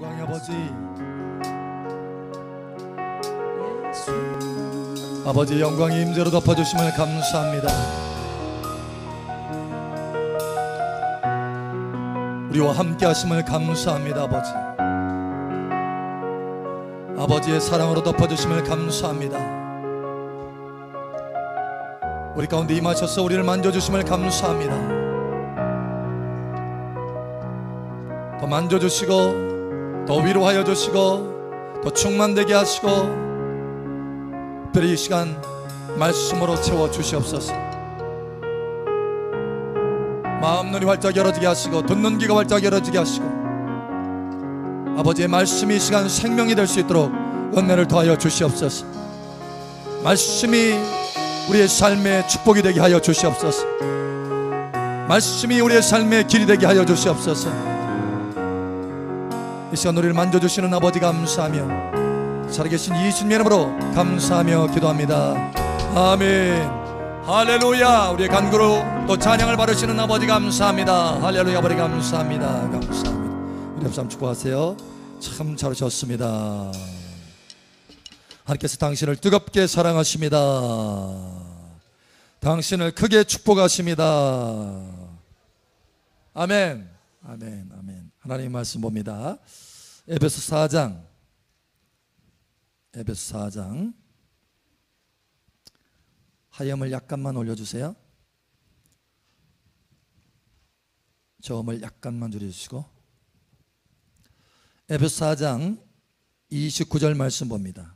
영광의 아버지 영광의 임재로 덮어주심을 감사합니다. 우리와 함께 하심을 감사합니다. 아버지의 사랑으로 덮어주심을 감사합니다. 우리 가운데 임하셔서 우리를 만져주심을 감사합니다. 더 만져주시고 더 위로하여 주시고 더 충만되게 하시고 특별히 이 시간 말씀으로 채워주시옵소서. 마음 눈이 활짝 열어지게 하시고 듣는 귀가 활짝 열어지게 하시고 아버지의 말씀이 이 시간 생명이 될 수 있도록 은혜를 더하여 주시옵소서. 말씀이 우리의 삶의 축복이 되게 하여 주시옵소서. 말씀이 우리의 삶의 길이 되게 하여 주시옵소서. 이 시간 우리를 만져주시는 아버지 감사하며 살아계신 예수님 이름으로 감사하며 기도합니다. 아멘. 할렐루야. 우리의 간구로 또 찬양을 받으시는 아버지 감사합니다. 할렐루야. 아버지 감사합니다. 감사합니다. 우리 합참 축복하세요. 참 잘하셨습니다. 하나님께서 당신을 뜨겁게 사랑하십니다. 당신을 크게 축복하십니다. 아멘. 아멘. 아멘. 하나님의 말씀 봅니다. 에베소 4장 하염을 약간만 올려주세요. 저음을 약간만 줄여주시고 에베소 4장 29절 말씀 봅니다.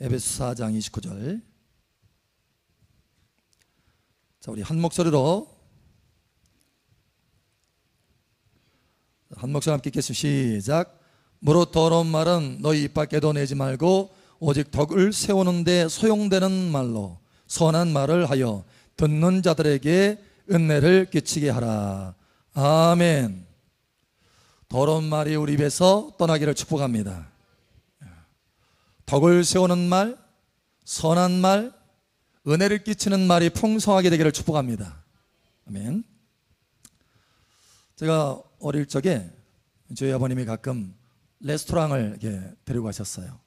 에베소 4장 29절. 자, 우리 한 목소리로 함께 읽겠습니다. 시작. 무릇 더러운 말은 너희 입 밖에도 내지 말고 오직 덕을 세우는데 소용되는 말로 선한 말을 하여 듣는 자들에게 은혜를 끼치게 하라. 아멘. 더러운 말이 우리 입에서 떠나기를 축복합니다. 덕을 세우는 말, 선한 말, 은혜를 끼치는 말이 풍성하게 되기를 축복합니다. 아멘. 제가 어릴 적에 저희 아버님이 가끔 레스토랑을 이렇게 데리고 가셨어요.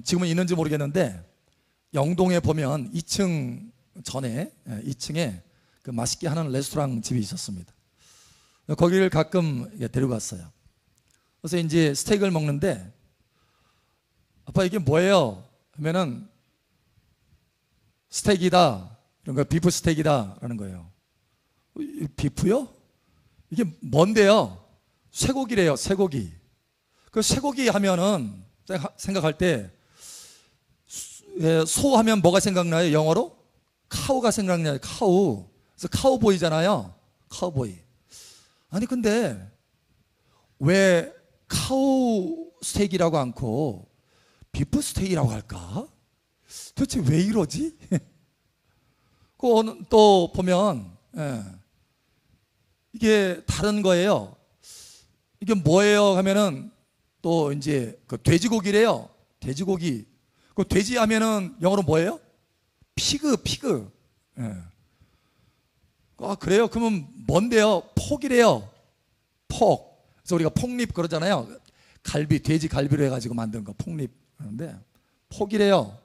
지금은 있는지 모르겠는데 영동에 보면 2층 전에 2층에 그 맛있게 하는 레스토랑 집이 있었습니다. 거기를 가끔 데리고 갔어요. 그래서 이제 스테이크를 먹는데 아빠 이게 뭐예요? 하면은 스테이크다 이런 거 비프 스테이크다 라는 거예요. 비프요? 이게 뭔데요? 쇠고기래요. 쇠고기. 그 쇠고기 하면은 생각할 때 소 하면 뭐가 생각나요? 영어로? 카우가 생각나요. 카우. 그래서 카우보이잖아요. 카우보이. 아니 근데 왜 카우 스테이크라고 않고 비프 스테이크라고 할까? 도대체 왜 이러지? 또 보면 이게 다른 거예요. 이게 뭐예요? 하면은 또 이제 그 돼지고기래요. 돼지고기. 그 돼지 하면은 영어로 뭐예요? 피그. 아 그래요? 그러면 뭔데요? 폭이래요. 폭. 그래서 우리가 폭립 그러잖아요. 갈비, 돼지 갈비로 해가지고 만든 거 폭립 하는데 폭이래요.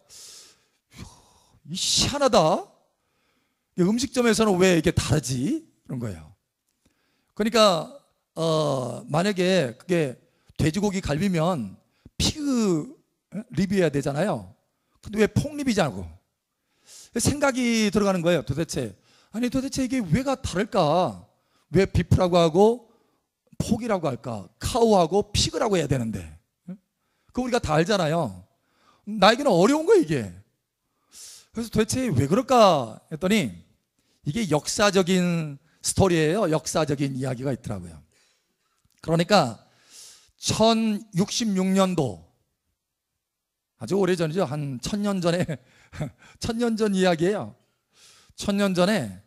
이 희한하다. 음식점에서는 왜 이렇게 다르지? 그런 거예요. 그러니까 만약에 그게 돼지고기 갈비면 피그 립이어야 되잖아요. 근데 왜 폭립이냐고 생각이 들어가는 거예요. 도대체 이게 왜가 다를까? 왜 비프라고 하고 폭이라고 할까? 카우하고 피그라고 해야 되는데 그거 우리가 다 알잖아요. 나에게는 어려운 거예요 이게. 그래서 도대체 왜 그럴까 했더니 이게 역사적인 스토리예요. 역사적인 이야기가 있더라고요. 그러니까 1066년도 아주 오래전이죠. 한 1000년 전에 1000년 전 이야기예요. 1000년 전에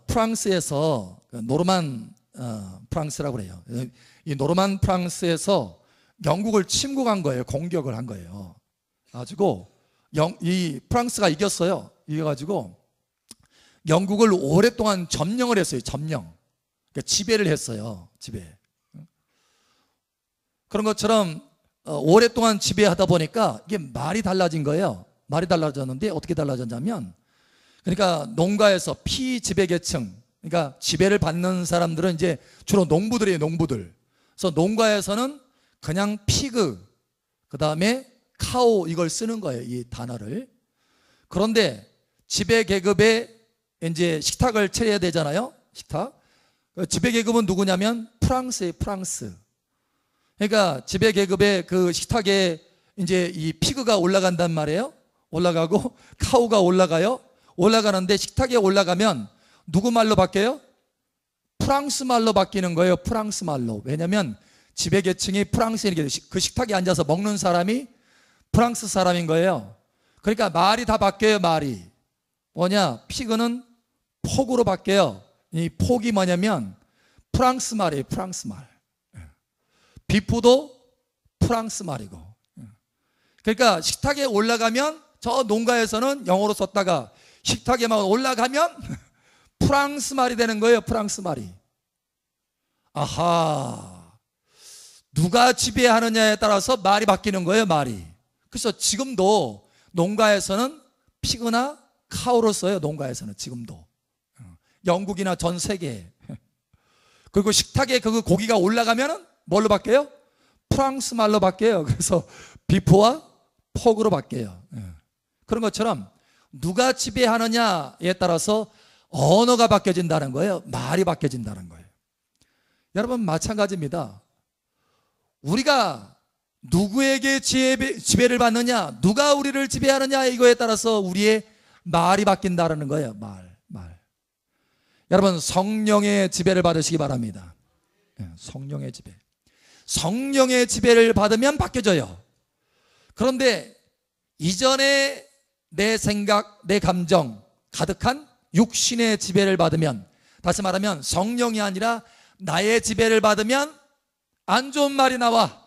프랑스에서 노르만 프랑스라고 그래요. 이 노르만 프랑스에서 영국을 침공한 거예요. 공격을 한 거예요. 가지고 이 프랑스가 이겼어요. 이겨가지고 영국을 오랫동안 점령을 했어요. 점령. 그러니까 지배를 했어요. 지배. 그런 것처럼 오랫동안 지배하다 보니까 이게 말이 달라진 거예요. 말이 달라졌는데 어떻게 달라졌냐면, 그러니까 농가에서 피지배계층, 그러니까 지배를 받는 사람들은 이제 주로 농부들이에요. 농부들. 그래서 농가에서는 그냥 피그, 그 다음에 카우, 이걸 쓰는 거예요, 이 단어를. 그런데 지배계급에 이제 식탁을 차려야 되잖아요. 식탁. 지배계급은 누구냐면 프랑스예요. 프랑스. 그러니까 지배계급의 그 식탁에 이제 이 피그가 올라간단 말이에요. 올라가고 카우가 올라가요. 올라가는데 식탁에 올라가면 누구 말로 바뀌어요? 프랑스 말로 바뀌는 거예요. 프랑스 말로. 왜냐하면 지배계층이 프랑스인이기, 그 식탁에 앉아서 먹는 사람이 프랑스 사람인 거예요. 그러니까 말이 다 바뀌어요. 말이 뭐냐? 피그는 폭으로 바뀌어요. 이 폭이 뭐냐면 프랑스 말이에요. 프랑스 말. 비프도 프랑스 말이고. 그러니까 식탁에 올라가면, 저 농가에서는 영어로 썼다가 식탁에만 올라가면 프랑스 말이 되는 거예요. 프랑스 말이. 아하, 누가 지배하느냐에 따라서 말이 바뀌는 거예요. 말이. 그래서 지금도 농가에서는 피그나 카우로 써요. 농가에서는 지금도. 영국이나 전 세계에. 그리고 식탁에 그 고기가 올라가면 뭘로 바뀌어요? 프랑스 말로 바뀌어요. 그래서 비프와 폭으로 바뀌어요. 그런 것처럼 누가 지배하느냐에 따라서 언어가 바뀌어진다는 거예요. 말이 바뀌어진다는 거예요. 여러분, 마찬가지입니다. 우리가 누구에게 지배를 받느냐, 누가 우리를 지배하느냐, 이거에 따라서 우리의 말이 바뀐다는 거예요. 말. 여러분, 성령의 지배를 받으시기 바랍니다. 성령의 지배. 성령의 지배를 받으면 바뀌어져요. 그런데 이전에 내 생각, 내 감정 가득한 육신의 지배를 받으면, 다시 말하면 성령이 아니라 나의 지배를 받으면 안 좋은 말이 나와.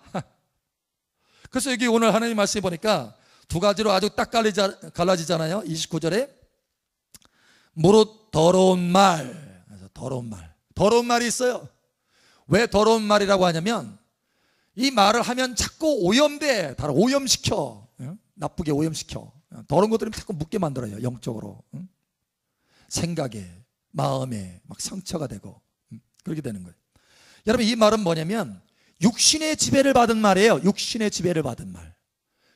그래서 여기 오늘 하나님 말씀 보니까 두 가지로 아주 딱 갈라지잖아요. 29절에 무릇 더러운 말. 더러운 말이 있어요. 왜 더러운 말이라고 하냐면, 이 말을 하면 자꾸 오염돼. 다 오염시켜. 나쁘게 오염시켜. 더러운 것들이 자꾸 묻게 만들어요. 영적으로. 생각에, 마음에 막 상처가 되고 그렇게 되는 거예요. 여러분, 이 말은 뭐냐면 육신의 지배를 받은 말이에요. 육신의 지배를 받은 말.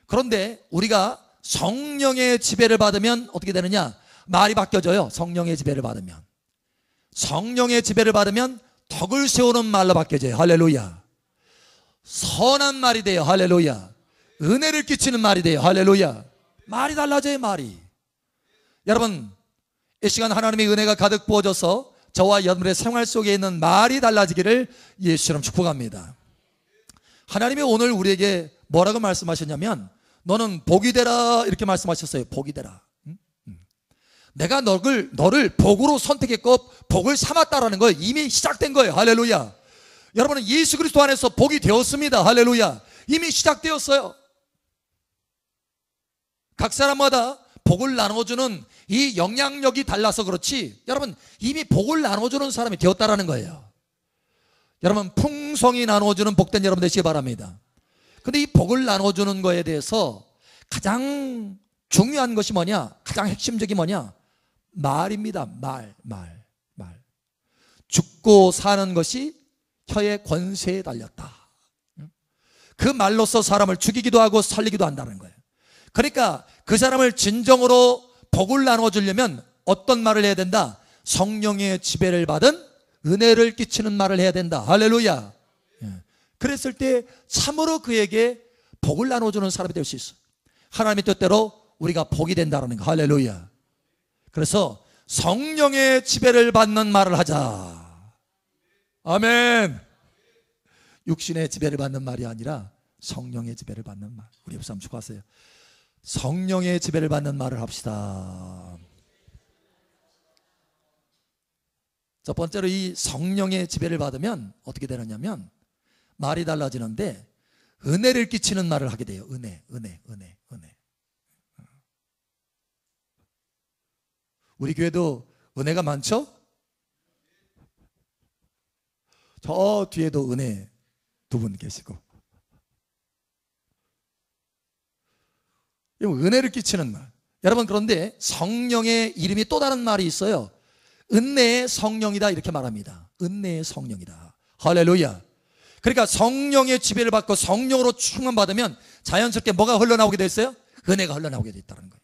그런데 우리가 성령의 지배를 받으면 어떻게 되느냐? 말이 바뀌어져요. 성령의 지배를 받으면. 성령의 지배를 받으면 덕을 세우는 말로 바뀌어져요. 할렐루야. 선한 말이 돼요. 할렐루야. 은혜를 끼치는 말이 돼요. 할렐루야. 말이 달라져요. 말이. 여러분, 이 시간 하나님의 은혜가 가득 부어져서 저와 여러분의 생활 속에 있는 말이 달라지기를 예수처럼 축복합니다. 하나님이 오늘 우리에게 뭐라고 말씀하셨냐면, 너는 복이 되라, 이렇게 말씀하셨어요. 복이 되라. 내가 너를 복으로 선택했고 복을 삼았다라는 거예요. 이미 시작된 거예요. 할렐루야. 여러분은 예수 그리스도 안에서 복이 되었습니다. 할렐루야. 이미 시작되었어요. 각 사람마다 복을 나눠주는 이 영향력이 달라서 그렇지, 여러분 이미 복을 나눠주는 사람이 되었다라는 거예요. 여러분, 풍성히 나눠주는 복된 여러분 되시기 바랍니다. 근데 이 복을 나눠주는 거에 대해서 가장 중요한 것이 뭐냐? 가장 핵심적인 뭐냐? 말입니다. 말. 죽고 사는 것이 혀의 권세에 달렸다. 그 말로써 사람을 죽이기도 하고 살리기도 한다는 거예요. 그러니까 그 사람을 진정으로 복을 나눠주려면 어떤 말을 해야 된다? 성령의 지배를 받은 은혜를 끼치는 말을 해야 된다. 할렐루야. 그랬을 때 참으로 그에게 복을 나눠주는 사람이 될 수 있어요. 하나님의 뜻대로 우리가 복이 된다는 거. 할렐루야. 그래서 성령의 지배를 받는 말을 하자. 아멘. 육신의 지배를 받는 말이 아니라 성령의 지배를 받는 말. 우리 옆 사람 축하하세요. 성령의 지배를 받는 말을 합시다. 첫 번째로, 이 성령의 지배를 받으면 어떻게 되느냐면 말이 달라지는데 은혜를 끼치는 말을 하게 돼요. 은혜. 우리 교회도 은혜가 많죠? 저 뒤에도 은혜 두 분 계시고. 은혜를 끼치는 말. 여러분, 그런데 성령의 이름이 또 다른 말이 있어요. 은혜의 성령이다, 이렇게 말합니다. 은혜의 성령이다. 할렐루야. 그러니까 성령의 지배를 받고 성령으로 충만받으면 자연스럽게 뭐가 흘러나오게 됐어요? 은혜가 흘러나오게 됐다는 거예요.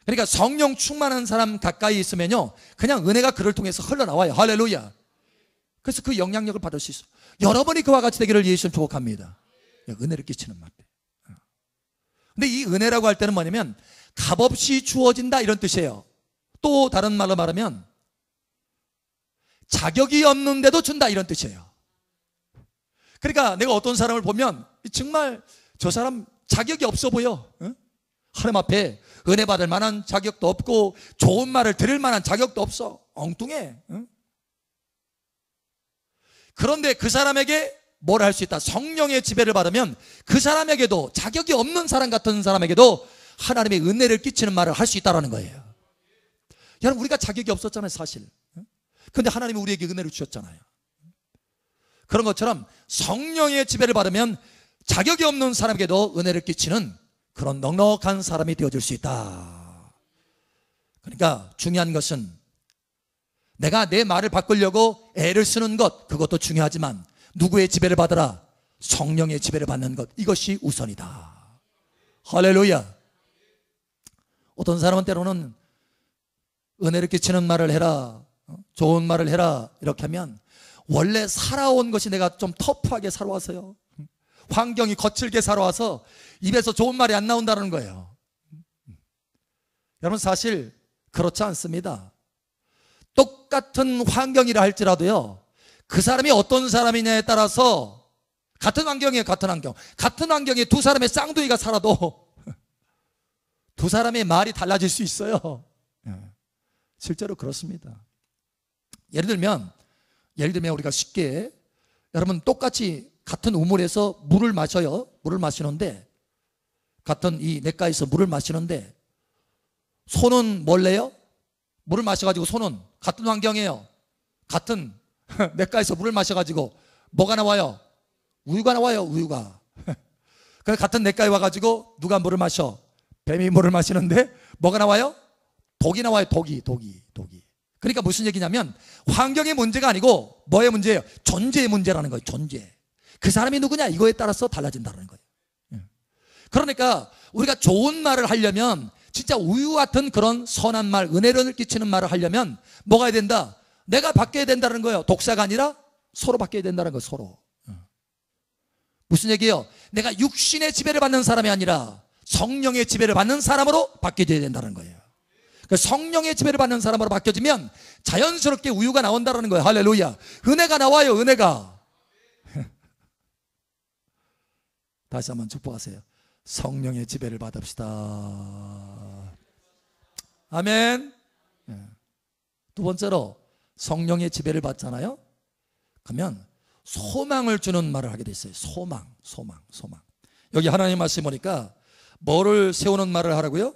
그러니까 성령 충만한 사람 가까이 있으면요, 그냥 은혜가 그를 통해서 흘러나와요. 할렐루야. 그래서 그 영향력을 받을 수 있어요. 여러분이 그와 같이 되기를 예수님 축복합니다. 은혜를 끼치는 말. 근데 이 은혜라고 할 때는 뭐냐면 값없이 주어진다, 이런 뜻이에요. 또 다른 말로 말하면 자격이 없는데도 준다, 이런 뜻이에요. 그러니까 내가 어떤 사람을 보면 정말 저 사람 자격이 없어 보여. 하나님 앞에 은혜 받을 만한 자격도 없고 좋은 말을 들을 만한 자격도 없어. 엉뚱해. 그런데 그 사람에게 뭘 할 수 있다? 성령의 지배를 받으면 그 사람에게도, 자격이 없는 사람 같은 사람에게도 하나님의 은혜를 끼치는 말을 할 수 있다는 거예요. 여러분, 우리가 자격이 없었잖아요, 사실. 그런데 하나님이 우리에게 은혜를 주셨잖아요. 그런 것처럼 성령의 지배를 받으면 자격이 없는 사람에게도 은혜를 끼치는 그런 넉넉한 사람이 되어줄 수 있다. 그러니까 중요한 것은 내가 내 말을 바꾸려고 애를 쓰는 것, 그것도 중요하지만 누구의 지배를 받으라? 성령의 지배를 받는 것, 이것이 우선이다. 할렐루야. 어떤 사람은 때로는 은혜를 끼치는 말을 해라, 좋은 말을 해라, 이렇게 하면 원래 살아온 것이 내가 좀 터프하게 살아와서요, 환경이 거칠게 살아와서 입에서 좋은 말이 안 나온다는 거예요. 여러분, 사실 그렇지 않습니다. 똑같은 환경이라 할지라도요, 그 사람이 어떤 사람이냐에 따라서, 같은 환경이에요, 같은 환경. 같은 환경에 두 사람의 쌍둥이가 살아도 두 사람의 말이 달라질 수 있어요. 실제로 그렇습니다. 예를 들면 우리가 쉽게, 여러분, 똑같이 같은 우물에서 물을 마셔요. 물을 마시는데, 같은 이 냇가에서 물을 마시는데 손은 뭘래요? 물을 마셔가지고 손은 같은 환경이에요. 같은 냇가에서 물을 마셔가지고 뭐가 나와요? 우유가 나와요, 우유가. 그래서 같은 냇가에 와가지고 누가 물을 마셔? 뱀이 물을 마시는데 뭐가 나와요? 독이 나와요, 독이. 그러니까 무슨 얘기냐면 환경의 문제가 아니고 뭐의 문제예요? 존재의 문제라는 거예요. 존재. 그 사람이 누구냐, 이거에 따라서 달라진다는 거예요. 그러니까 우리가 좋은 말을 하려면, 진짜 우유 같은 그런 선한 말, 은혜를 끼치는 말을 하려면 뭐가 해야 된다? 내가 바뀌어야 된다는 거예요. 독사가 아니라 서로 바뀌어야 된다는 거예요. 서로. 무슨 얘기예요? 내가 육신의 지배를 받는 사람이 아니라 성령의 지배를 받는 사람으로 바뀌어야 된다는 거예요. 성령의 지배를 받는 사람으로 바뀌어지면 자연스럽게 우유가 나온다는 거예요. 할렐루야. 은혜가 나와요, 은혜가. 다시 한번 축복하세요. 성령의 지배를 받읍시다. 아멘. 두 번째로 성령의 지배를 받잖아요. 그러면 소망을 주는 말을 하게 돼 있어요. 소망. 여기 하나님 말씀 보니까 뭐를 세우는 말을 하라고요?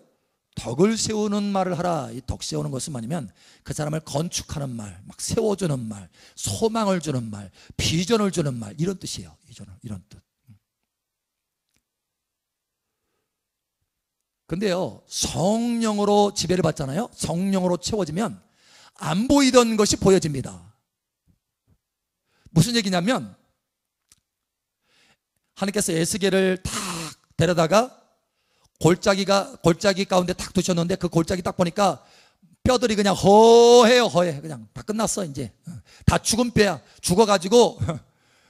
덕을 세우는 말을 하라. 이 덕 세우는 것은 뭐냐면 그 사람을 건축하는 말, 막 세워주는 말, 소망을 주는 말, 비전을 주는 말, 이런 뜻이에요. 이런 뜻. 근데요, 성령으로 지배를 받잖아요. 성령으로 채워지면 안 보이던 것이 보여집니다. 무슨 얘기냐면 하나님께서 에스겔을 탁 데려다가 골짜기 가운데 탁 두셨는데 그 골짜기 딱 보니까 뼈들이 그냥 허해. 그냥 다 끝났어. 이제 다 죽은 뼈야. 죽어가지고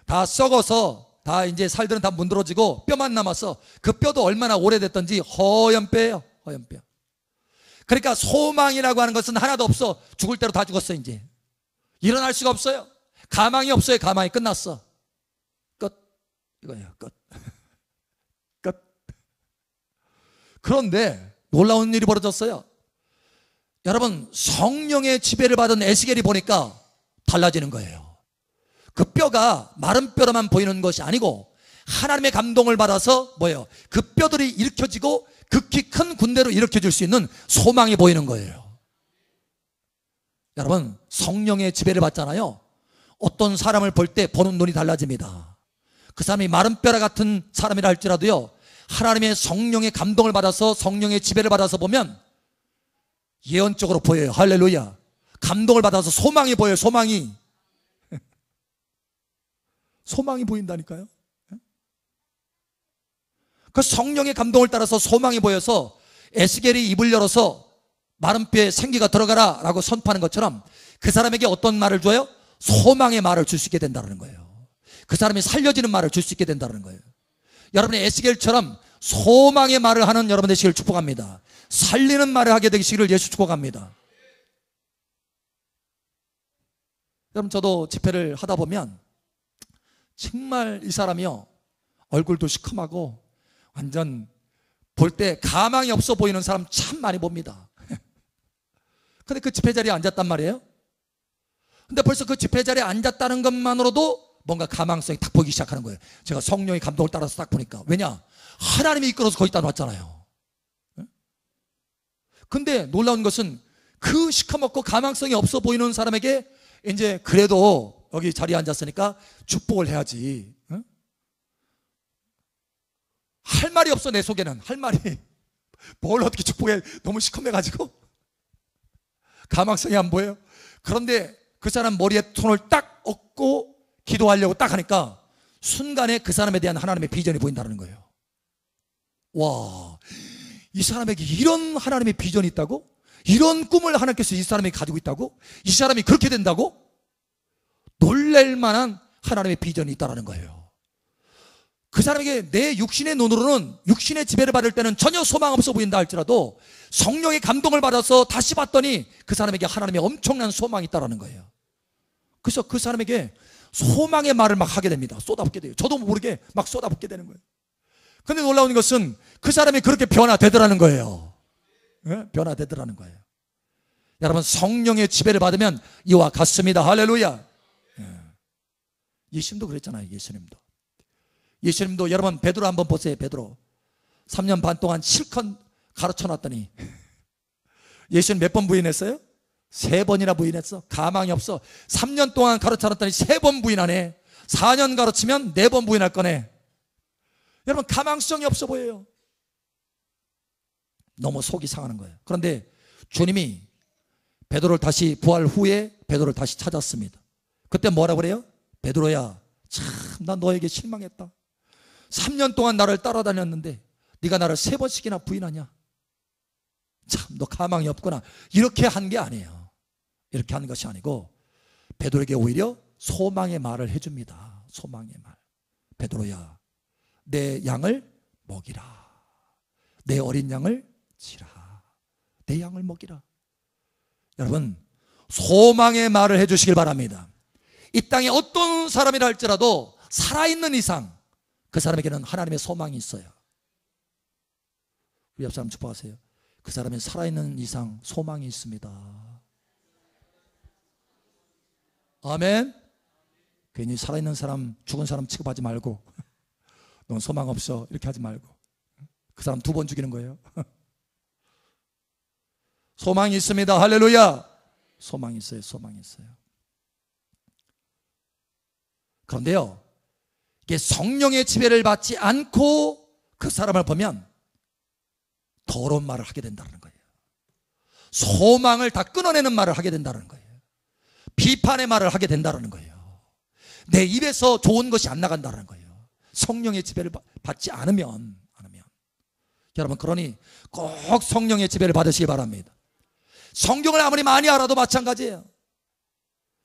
다 썩어서 다 이제 살들은 다 문드러지고 뼈만 남았어. 그 뼈도 얼마나 오래됐던지 허연 뼈예요. 허연 뼈. 그러니까 소망이라고 하는 것은 하나도 없어. 죽을 대로 다 죽었어. 이제 일어날 수가 없어요. 가망이 없어요. 가망이 끝났어. 끝. 이거예요. 끝. 그런데 놀라운 일이 벌어졌어요. 여러분, 성령의 지배를 받은 에스겔이 보니까 달라지는 거예요. 그 뼈가 마른 뼈로만 보이는 것이 아니고 하나님의 감동을 받아서 뭐예요? 그 뼈들이 일으켜지고 극히 큰 군대로 일으켜질 수 있는 소망이 보이는 거예요. 여러분, 성령의 지배를 받잖아요. 어떤 사람을 볼 때 보는 눈이 달라집니다. 그 사람이 마른 뼈라 같은 사람이라 할지라도요, 하나님의 성령의 감동을 받아서, 성령의 지배를 받아서 보면 예언적으로 보여요. 할렐루야. 감동을 받아서 소망이 보여요. 소망이 소망이 보인다니까요. 그 성령의 감동을 따라서 소망이 보여서 에스겔이 입을 열어서 마른 뼈에 생기가 들어가라 라고 선포하는 것처럼 그 사람에게 어떤 말을 줘요? 소망의 말을 줄 수 있게 된다는 거예요. 그 사람이 살려지는 말을 줄 수 있게 된다는 거예요. 여러분의 에스겔처럼 소망의 말을 하는 여러분 되시기를 축복합니다. 살리는 말을 하게 되시기를 예수 축복합니다. 여러분, 저도 집회를 하다 보면 정말 이 사람이요, 얼굴도 시커하고 완전 볼 때 가망이 없어 보이는 사람 참 많이 봅니다. 근데 그 집회 자리에 앉았단 말이에요. 근데 벌써 그 집회 자리에 앉았다는 것만으로도 뭔가 가망성이 딱 보이기 시작하는 거예요. 제가 성령의 감동을 따라서 딱 보니까. 왜냐? 하나님이 이끌어서 거기다 놨잖아요. 근데 놀라운 것은 그 시커멓고 가망성이 없어 보이는 사람에게 이제 그래도 여기 자리에 앉았으니까 축복을 해야지. 할 말이 없어. 내 속에는 할 말이. 뭘 어떻게 축복해. 너무 시커매가지고 가망성이 안 보여요. 그런데 그 사람 머리에 손을 딱 얹고 기도하려고 딱 하니까 순간에 그 사람에 대한 하나님의 비전이 보인다는 거예요. 와, 이 사람에게 이런 하나님의 비전이 있다고? 이런 꿈을 하나님께서 이 사람이 가지고 있다고? 이 사람이 그렇게 된다고? 놀랄 만한 하나님의 비전이 있다는 거예요. 그 사람에게 내 육신의 눈으로는, 육신의 지배를 받을 때는 전혀 소망 없어 보인다 할지라도 성령의 감동을 받아서 다시 봤더니 그 사람에게 하나님의 엄청난 소망이 있다는 거예요. 그래서 그 사람에게 소망의 말을 막 하게 됩니다. 쏟아붓게 돼요. 저도 모르게 막 쏟아붓게 되는 거예요. 근데 놀라운 것은 그 사람이 그렇게 변화되더라는 거예요. 네? 변화되더라는 거예요. 여러분, 성령의 지배를 받으면 이와 같습니다. 할렐루야. 네. 예수님도 그랬잖아요. 예수님도 여러분, 베드로 한번 보세요. 베드로 3년 반 동안 실컷 가르쳐 놨더니 예수님 몇 번 부인했어요? 3번이나 부인했어. 가망이 없어. 3년 동안 가르쳐 놨더니 3번 부인하네. 4년 가르치면 4번 부인할 거네. 여러분, 가망성이 없어 보여요. 너무 속이 상하는 거예요. 그런데 주님이 베드로를 다시, 부활 후에 베드로를 다시 찾았습니다. 그때 뭐라고 그래요? 베드로야, 참 나 너에게 실망했다. 3년 동안 나를 따라다녔는데 네가 나를 3번씩이나 부인하냐? 참 너 가망이 없구나. 이렇게 한 게 아니에요. 이렇게 하는 것이 아니고 베드로에게 오히려 소망의 말을 해줍니다. 소망의 말. 베드로야, 내 양을 먹이라. 내 어린 양을 치라. 내 양을 먹이라. 여러분, 소망의 말을 해주시길 바랍니다. 이 땅에 어떤 사람이라 할지라도 살아있는 이상 그 사람에게는 하나님의 소망이 있어요. 우리 옆 사람 축복하세요. 그 사람이 살아있는 이상 소망이 있습니다. 아멘. 괜히 살아있는 사람, 죽은 사람 취급하지 말고 넌 소망 없어 이렇게 하지 말고 그 사람 2번 죽이는 거예요. 소망이 있습니다. 할렐루야. 소망이 있어요. 소망이 있어요. 그런데요, 이게 성령의 지배를 받지 않고 그 사람을 보면 더러운 말을 하게 된다는 거예요. 소망을 다 끊어내는 말을 하게 된다는 거예요. 비판의 말을 하게 된다는 거예요. 내 입에서 좋은 것이 안 나간다는 거예요. 성령의 지배를 받지 않으면. 여러분, 그러니 꼭 성령의 지배를 받으시기 바랍니다. 성경을 아무리 많이 알아도 마찬가지예요.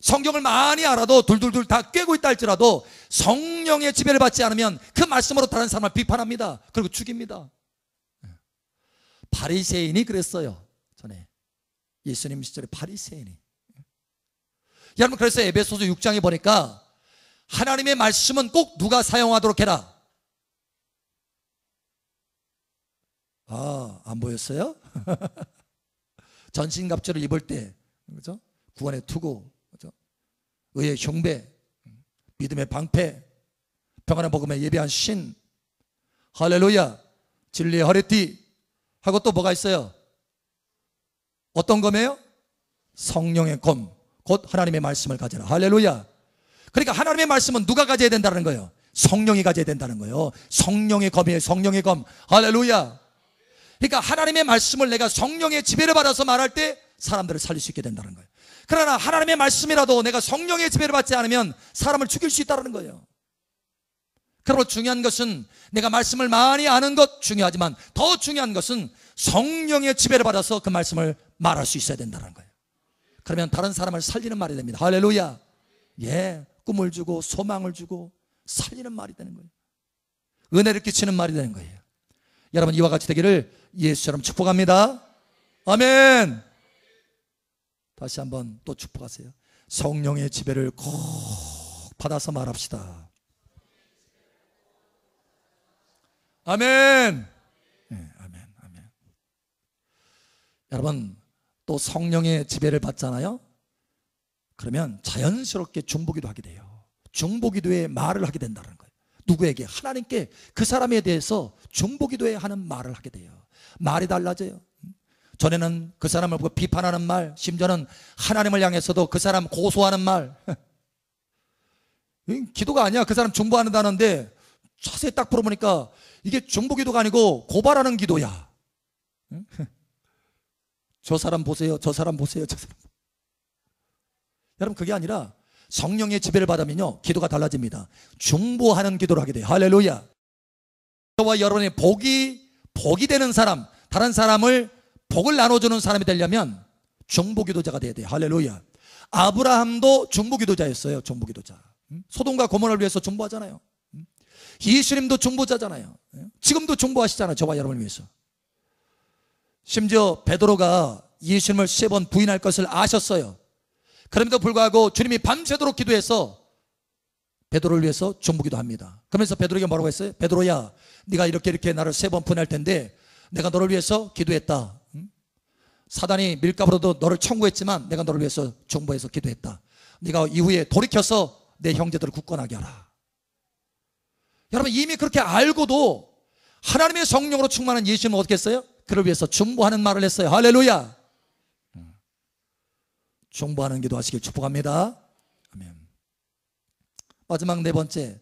성경을 많이 알아도 둘둘둘 다 꿰고 있다 할지라도 성령의 지배를 받지 않으면 그 말씀으로 다른 사람을 비판합니다. 그리고 죽입니다. 바리새인이 그랬어요. 전에 예수님 시절에 바리새인이. 여러분, 그래서 에베소서 6장에 보니까 하나님의 말씀은 꼭 누가 사용하도록 해라. 안 보였어요? 전신갑주를 입을 때, 그죠? 구원의 투구, 그죠? 의의 흉배, 믿음의 방패, 평안의 복음에 예비한 신, 할렐루야, 진리의 허리띠 하고 또 뭐가 있어요? 어떤 검이에요? 성령의 검, 곧 하나님의 말씀을 가져라. 할렐루야. 그러니까 하나님의 말씀은 누가 가져야 된다는 거예요? 성령이 가져야 된다는 거예요. 성령의 검이에요. 성령의 검. 할렐루야. 그러니까 하나님의 말씀을 내가 성령의 지배를 받아서 말할 때 사람들을 살릴 수 있게 된다는 거예요. 그러나 하나님의 말씀이라도 내가 성령의 지배를 받지 않으면 사람을 죽일 수 있다는 거예요. 그러므로 중요한 것은 내가 말씀을 많이 아는 것 중요하지만 더 중요한 것은 성령의 지배를 받아서 그 말씀을 말할 수 있어야 된다는 거예요. 그러면 다른 사람을 살리는 말이 됩니다. 할렐루야. 예, 꿈을 주고 소망을 주고 살리는 말이 되는 거예요. 은혜를 끼치는 말이 되는 거예요. 여러분 이와 같이 되기를 예수처럼 축복합니다. 아멘. 다시 한번 또 축복하세요. 성령의 지배를 꼭 받아서 말합시다. 아멘. 네, 아멘, 아멘. 여러분 또 성령의 지배를 받잖아요. 그러면 자연스럽게 중보기도 하게 돼요. 중보기도에 말을 하게 된다는 거예요. 누구에게? 하나님께 그 사람에 대해서 중보기도에 하는 말을 하게 돼요. 말이 달라져요. 전에는 그 사람을 보고 비판하는 말, 심지어는 하나님을 향해서도 그 사람 고소하는 말. 기도가 아니야. 그 사람 중보한다는데 자세히 딱 풀어보니까 이게 중보기도가 아니고 고발하는 기도야. 저 사람 보세요. 저 사람 보세요. 저 사람. 여러분 그게 아니라 성령의 지배를 받으면요 기도가 달라집니다. 중보하는 기도를 하게 돼요. 할렐루야. 저와 여러분의 복이 되는 사람, 다른 사람을 복을 나눠주는 사람이 되려면 중보기도자가 돼야 돼요. 할렐루야. 아브라함도 중보기도자였어요. 중보기도자. 소돔과 고모라를 위해서 중보하잖아요. 예수님도 중보자잖아요. 지금도 중보하시잖아요. 저와 여러분을 위해서. 심지어 베드로가 예수님을 3번 부인할 것을 아셨어요. 그럼에도 불구하고 주님이 밤새도록 기도해서 베드로를 위해서 중보기도 합니다. 그러면서 베드로에게 뭐라고 했어요? 베드로야, 네가 이렇게 나를 3번 부인할 텐데 내가 너를 위해서 기도했다. 사단이 밀가부로도 너를 청구했지만 내가 너를 위해서 중보해서 기도했다. 네가 이후에 돌이켜서 내 형제들을 굳건하게 하라. 여러분 이미 그렇게 알고도 하나님의 성령으로 충만한 예수님은 어떻게 했어요? 그를 위해서 중보하는 말을 했어요. 할렐루야. 중보하는 기도 하시길 축복합니다. 아멘. 마지막 4번째,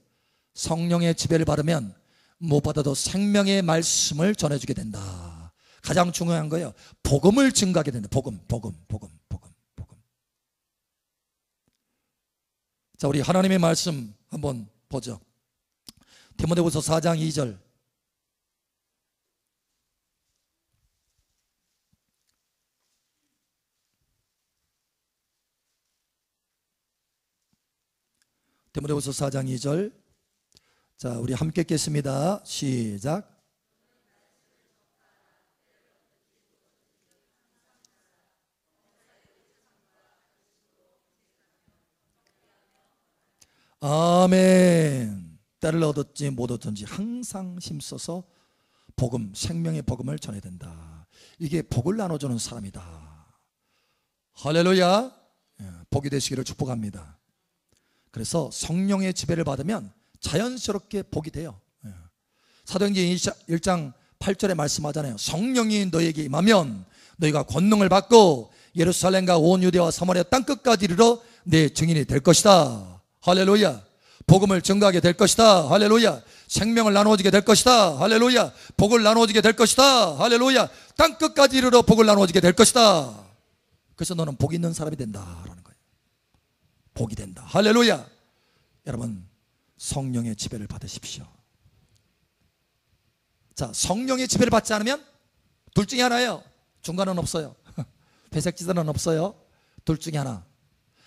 성령의 지배를 받으면 무엇보다도 생명의 말씀을 전해주게 된다. 가장 중요한 거예요. 복음을 증가하게 된다. 복음. 자, 우리 하나님의 말씀 한번 보죠. 디모데후서 4장 2절. 디모데후서 4장 2절. 자, 우리 함께 읽겠습니다. 시작. 아멘. 때를 얻었지 못 얻었지 항상 힘써서 복음, 생명의 복음을 전해야 된다. 이게 복을 나눠주는 사람이다. 할렐루야. 복이 되시기를 축복합니다. 그래서 성령의 지배를 받으면 자연스럽게 복이 돼요. 사도행전 1장 8절에 말씀하잖아요. 성령이 너에게 임하면 너희가 권능을 받고 예루살렘과 온 유대와 사마리아 땅끝까지 이르러 내 증인이 될 것이다. 할렐루야. 복음을 증가하게 될 것이다. 할렐루야. 생명을 나누어지게 될 것이다. 할렐루야. 복을 나누어지게 될 것이다. 할렐루야. 땅끝까지 이르러 복을 나누어지게 될 것이다. 그래서 너는 복 있는 사람이 된다라는 거예요. 복이 된다. 할렐루야. 여러분 성령의 지배를 받으십시오. 자, 성령의 지배를 받지 않으면 둘 중에 하나예요. 중간은 없어요. 회색 지선은 없어요. 둘 중에 하나.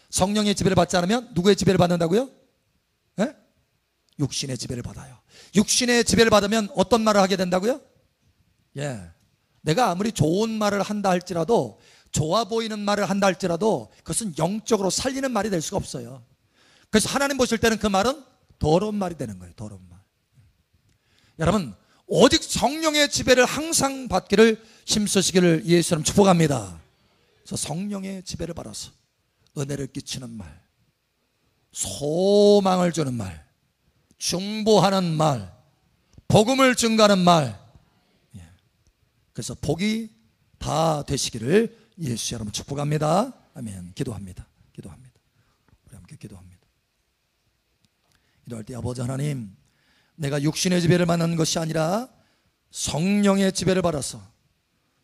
성령의 지배를 받지 않으면 누구의 지배를 받는다고요? 네? 육신의 지배를 받아요. 육신의 지배를 받으면 어떤 말을 하게 된다고요? 예, 내가 아무리 좋은 말을 한다 할지라도, 좋아 보이는 말을 한다 할지라도 그것은 영적으로 살리는 말이 될 수가 없어요. 그래서 하나님 보실 때는 그 말은 더러운 말이 되는 거예요. 더러운 말. 여러분 오직 성령의 지배를 항상 받기를 힘쓰시기를 예수님 축복합니다. 그래서 성령의 지배를 받아서 은혜를 끼치는 말, 소망을 주는 말, 중보하는 말, 복음을 증가하는 말, 그래서 복이 다 되시기를 예수 여러분 축복합니다. 아멘. 기도합니다. 우리 함께 기도합니다. 이럴 때 아버지 하나님, 내가 육신의 지배를 받는 것이 아니라 성령의 지배를 받아서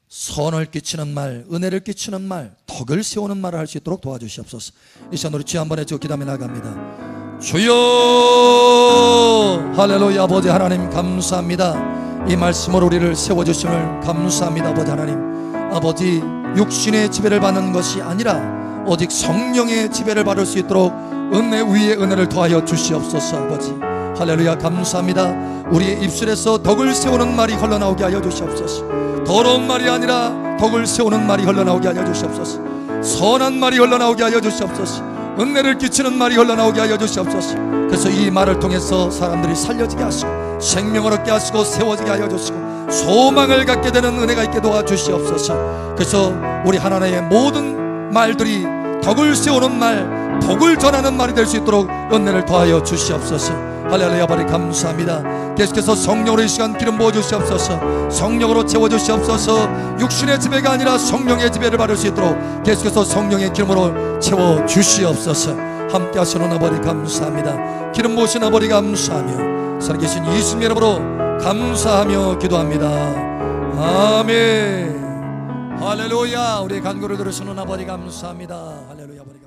선을 끼치는 말, 은혜를 끼치는 말, 덕을 세우는 말을 할 수 있도록 도와주시옵소서. 이 시간 우리 주여 한번 해주고 기도하며 나갑니다. 주여, 할렐루야. 아버지 하나님 감사합니다. 이 말씀으로 우리를 세워주심을 감사합니다. 아버지 하나님, 아버지 육신의 지배를 받는 것이 아니라 오직 성령의 지배를 받을 수 있도록 은혜 위에 은혜를 더하여 주시옵소서. 아버지 할렐루야 감사합니다. 우리의 입술에서 덕을 세우는 말이 흘러나오게 하여 주시옵소서. 더러운 말이 아니라 덕을 세우는 말이 흘러나오게 하여 주시옵소서. 선한 말이 흘러나오게 하여 주시옵소서. 은혜를 끼치는 말이 흘러나오게 하여 주시옵소서. 그래서 이 말을 통해서 사람들이 살려지게 하시고 생명을 얻게 하시고 세워지게 하여 주시고 소망을 갖게 되는 은혜가 있게 도와주시옵소서. 그래서 우리 하나님의 모든 말들이 덕을 세우는 말, 복을 전하는 말이 될 수 있도록 은혜를 더하여 주시옵소서. 할렐루야. 아버지 감사합니다. 계속해서 성령으로 이 시간 기름 부어 주시옵소서. 성령으로 채워 주시옵소서. 육신의 지배가 아니라 성령의 지배를 받을 수 있도록 계속해서 성령의 기름으로 채워 주시옵소서. 함께 하시는 아버지 감사합니다. 기름 부으신 아버지 감사하며 살아계신 예수님 이름으로 감사하며 기도합니다. 아멘. 할렐루야. 우리의 간구를 들으시는 아버지 감사합니다. 할렐루야. 아버지